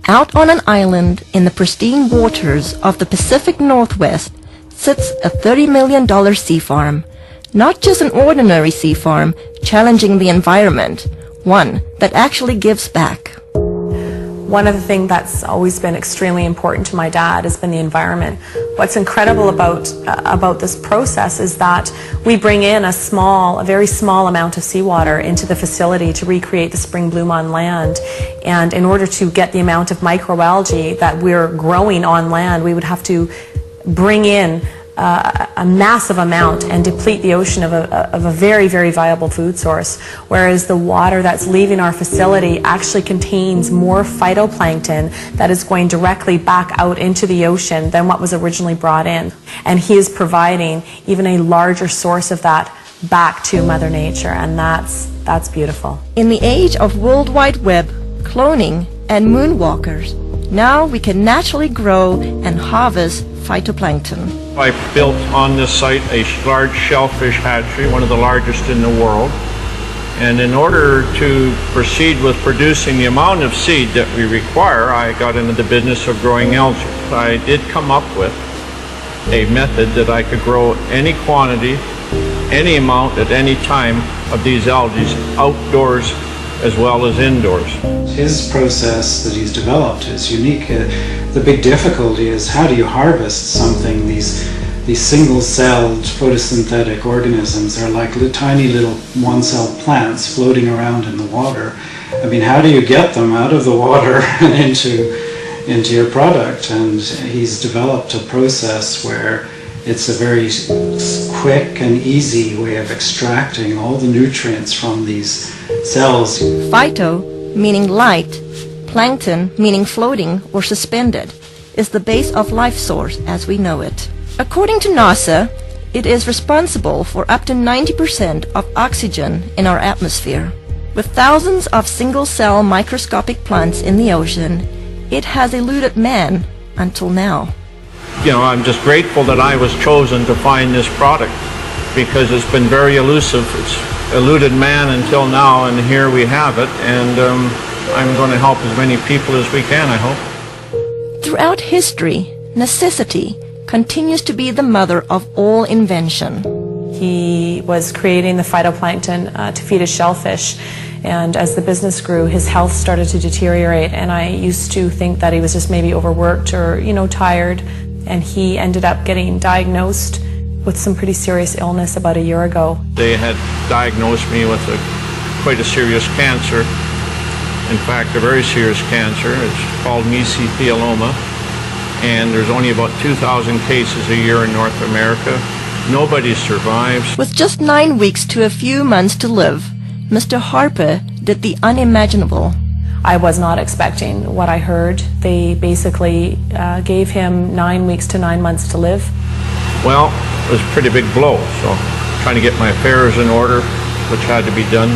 Out on an island in the pristine waters of the Pacific Northwest sits a $30 million sea farm. Not just an ordinary sea farm challenging the environment, one that actually gives back. One of the things that's always been extremely important to my dad has been the environment. What's incredible about this process is that we bring in a very small amount of seawater into the facility to recreate the spring bloom on land. And in order to get the amount of microalgae that we're growing on land, we would have to bring in a massive amount and deplete the ocean of a very, very viable food source, whereas the water that's leaving our facility actually contains more phytoplankton that is going directly back out into the ocean than what was originally brought in. And he is providing even a larger source of that back to Mother Nature, and that's beautiful. In the age of World Wide Web, cloning, and moonwalkers, now we can naturally grow and harvest phytoplankton. I built on this site a large shellfish hatchery, one of the largest in the world. And in order to proceed with producing the amount of seed that we require, I got into the business of growing algae. I did come up with a method that I could grow any quantity, any amount at any time of these algae outdoors as well as indoors. His process that he's developed is unique. The big difficulty is how do you harvest something? These single-celled photosynthetic organisms are like tiny little one-celled plants floating around in the water. I mean, how do you get them out of the water and into your product? And he's developed a process where it's a very quick and easy way of extracting all the nutrients from these cells. Phyto, meaning light, plankton, meaning floating or suspended, is the base of life source as we know it. According to NASA, it is responsible for up to 90% of oxygen in our atmosphere. With thousands of single-cell microscopic plants in the ocean, it has eluded man until now. You know, I'm just grateful that I was chosen to find this product because it's been very elusive. It's eluded man until now, and here we have it, and I'm going to help as many people as we can, I hope. Throughout history, necessity continues to be the mother of all invention. He was creating the phytoplankton to feed his shellfish, and as the business grew, his health started to deteriorate, and I used to think that he was just maybe overworked or, tired, and he ended up getting diagnosed with some pretty serious illness about a year ago. They had diagnosed me with quite a serious cancer. In fact, a very serious cancer. It's called mesothelioma, and there's only about 2,000 cases a year in North America. Nobody survives. With just 9 weeks to a few months to live, Mr. Harper did the unimaginable. I was not expecting what I heard. They basically gave him 9 weeks to 9 months to live. Well, it was a pretty big blow, so trying to get my affairs in order, which had to be done.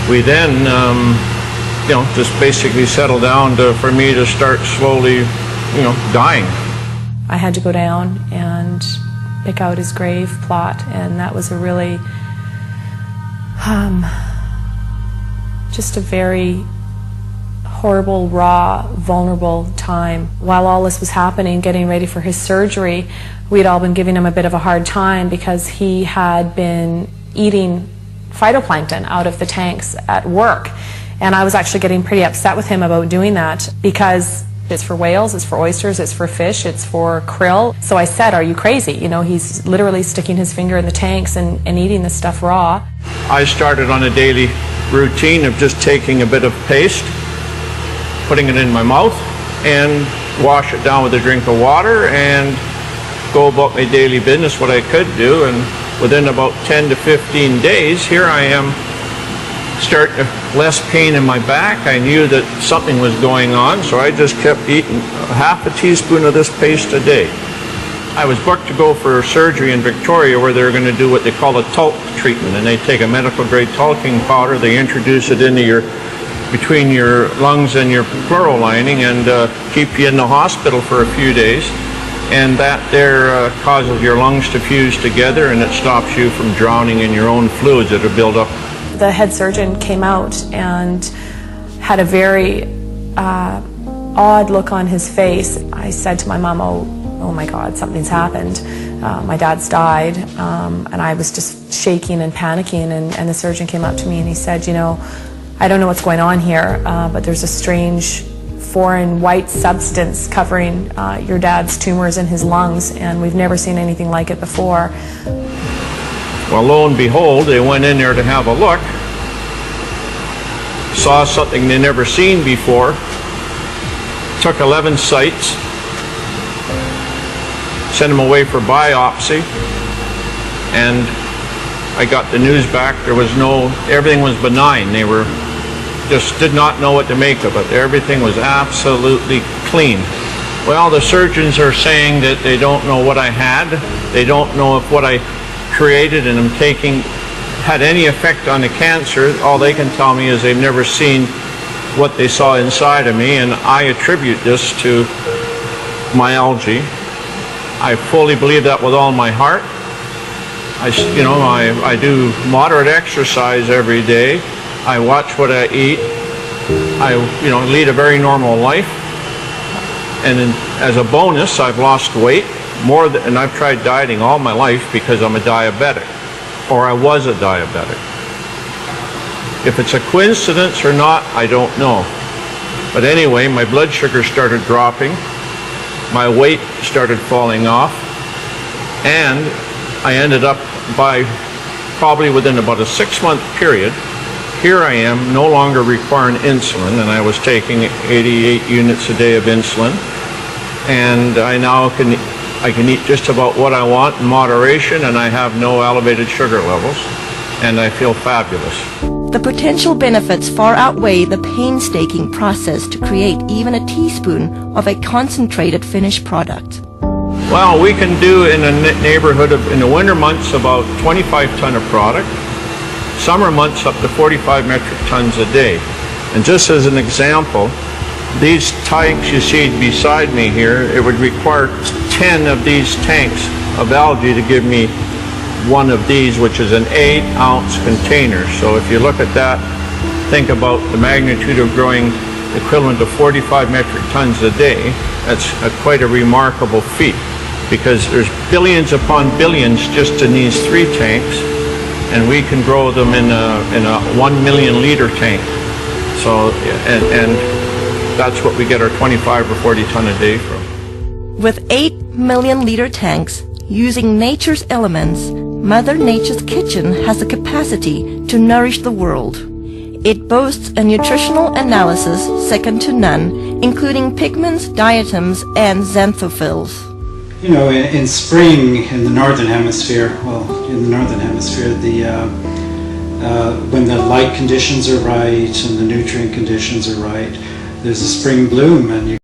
We then, just basically settled down for me to start slowly, dying. I had to go down and pick out his grave plot, and that was a really, just a very horrible, raw, vulnerable time. While all this was happening, getting ready for his surgery, we'd all been giving him a bit of a hard time because he had been eating phytoplankton out of the tanks at work. And I was actually getting pretty upset with him about doing that because it's for whales, it's for oysters, it's for fish, it's for krill. So I said, are you crazy? He's literally sticking his finger in the tanks and eating this stuff raw. I started on a daily routine of just taking a bit of paste, putting it in my mouth, and wash it down with a drink of water and go about my daily business, what I could do. And within about 10 to 15 days, here I am, starting less pain in my back. I knew that something was going on, so I just kept eating half a teaspoon of this paste a day. I was booked to go for surgery in Victoria where they're going to do what they call a talc treatment, and they take a medical grade talking powder, they introduce it into between your lungs and your pleural lining and keep you in the hospital for a few days, and that there causes your lungs to fuse together and it stops you from drowning in your own fluids that are built up. The head surgeon came out and had a very odd look on his face. I said to my mom, oh my God, something's happened. My dad's died, and I was just shaking and panicking, and the surgeon came up to me and he said, you know, I don't know what's going on here, but there's a strange foreign white substance covering your dad's tumors in his lungs, and we've never seen anything like it before. Well, lo and behold, they went in there to have a look, saw something they never seen before, took 11 sites, sent them away for biopsy, and I got the news back. There was everything was benign. They just did not know what to make of it. Everything was absolutely clean. Well, the surgeons are saying that they don't know what I had. They don't know if what I created and am taking had any effect on the cancer. All they can tell me is they've never seen what they saw inside of me, and I attribute this to my algae. I fully believe that with all my heart. I do moderate exercise every day. I watch what I eat. I lead a very normal life. And as a bonus, I've lost weight and I've tried dieting all my life because I'm a diabetic, or I was a diabetic. If it's a coincidence or not, I don't know. But anyway, my blood sugar started dropping. My weight started falling off, and I ended up probably within about a 6-month period, here I am no longer requiring insulin, and I was taking 88 units a day of insulin, and I now can eat just about what I want in moderation, and I have no elevated sugar levels, and I feel fabulous. The potential benefits far outweigh the painstaking process to create even a teaspoon of a concentrated finished product. Well, we can do in a neighborhood of, in the winter months, about 25 ton of product. Summer months up to 45 metric tons a day. And just as an example, these tanks you see beside me here, it would require 10 of these tanks of algae to give me one of these, which is an 8-ounce container. So if you look at that, think about the magnitude of growing equivalent to 45 metric tons a day. That's quite a remarkable feat, because there's billions upon billions just in these 3 tanks, and we can grow them in a 1 million liter tank. So, and that's what we get our 25 or 40 ton a day from. With 8 million liter tanks, using nature's elements, Mother Nature's kitchen has the capacity to nourish the world. It boasts a nutritional analysis second to none, including pigments, diatoms, and xanthophylls. You know, in spring in the northern hemisphere, when the light conditions are right and the nutrient conditions are right, there's a spring bloom, and you